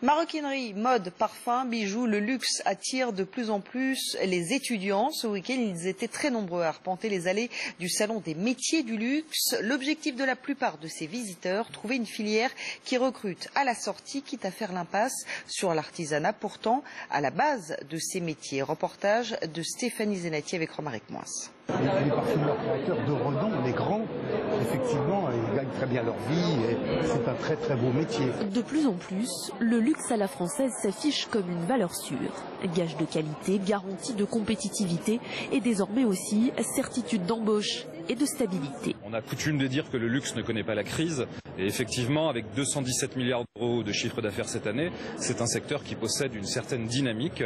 Maroquinerie, mode, parfum, bijoux, le luxe attire de plus en plus les étudiants. Ce week-end, ils étaient très nombreux à arpenter les allées du salon des métiers du luxe. L'objectif de la plupart de ces visiteurs, trouver une filière qui recrute à la sortie, quitte à faire l'impasse sur l'artisanat, pourtant à la base de ces métiers. Reportage de Stéphanie Zenati avec Romaric Moisse. Les parfumeurs créateurs de renom, les grands, effectivement, ils gagnent très bien leur vie et c'est un très très beau métier. De plus en plus, le luxe à la française s'affiche comme une valeur sûre. Gage de qualité, garantie de compétitivité et désormais aussi certitude d'embauche et de stabilité. On a coutume de dire que le luxe ne connaît pas la crise et effectivement avec 217 milliards d'euros de chiffre d'affaires cette année, c'est un secteur qui possède une certaine dynamique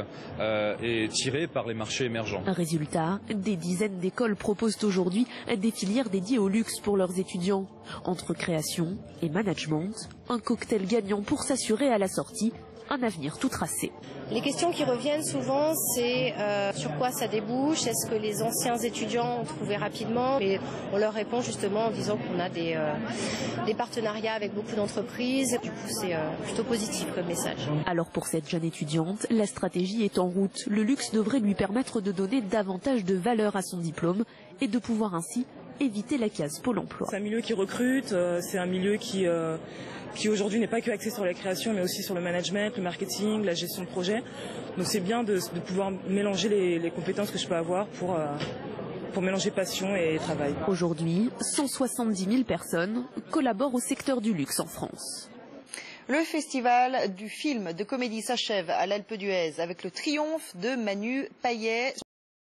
et tiré par les marchés émergents. Un résultat, des dizaines d'écoles proposent aujourd'hui des filières dédiées au luxe pour leurs étudiants. Entre création et management, un cocktail gagnant pour s'assurer à la sortie un avenir tout tracé. Les questions qui reviennent souvent, c'est sur quoi ça débouche, est-ce que les anciens étudiants ont trouvé rapidement, et on leur répond justement en disant qu'on a des partenariats avec beaucoup d'entreprises. Du coup, c'est plutôt positif comme message. Alors pour cette jeune étudiante, la stratégie est en route. Le luxe devrait lui permettre de donner davantage de valeur à son diplôme et de pouvoir ainsi éviter la case Pôle emploi. C'est un milieu qui recrute, c'est un milieu qui aujourd'hui n'est pas que axé sur la création mais aussi sur le management, le marketing, la gestion de projet. Donc c'est bien de pouvoir mélanger les compétences que je peux avoir pour mélanger passion et travail. Aujourd'hui, 170 000 personnes collaborent au secteur du luxe en France. Le festival du film de comédie s'achève à l'Alpe d'Huez avec le triomphe de Manu Payet.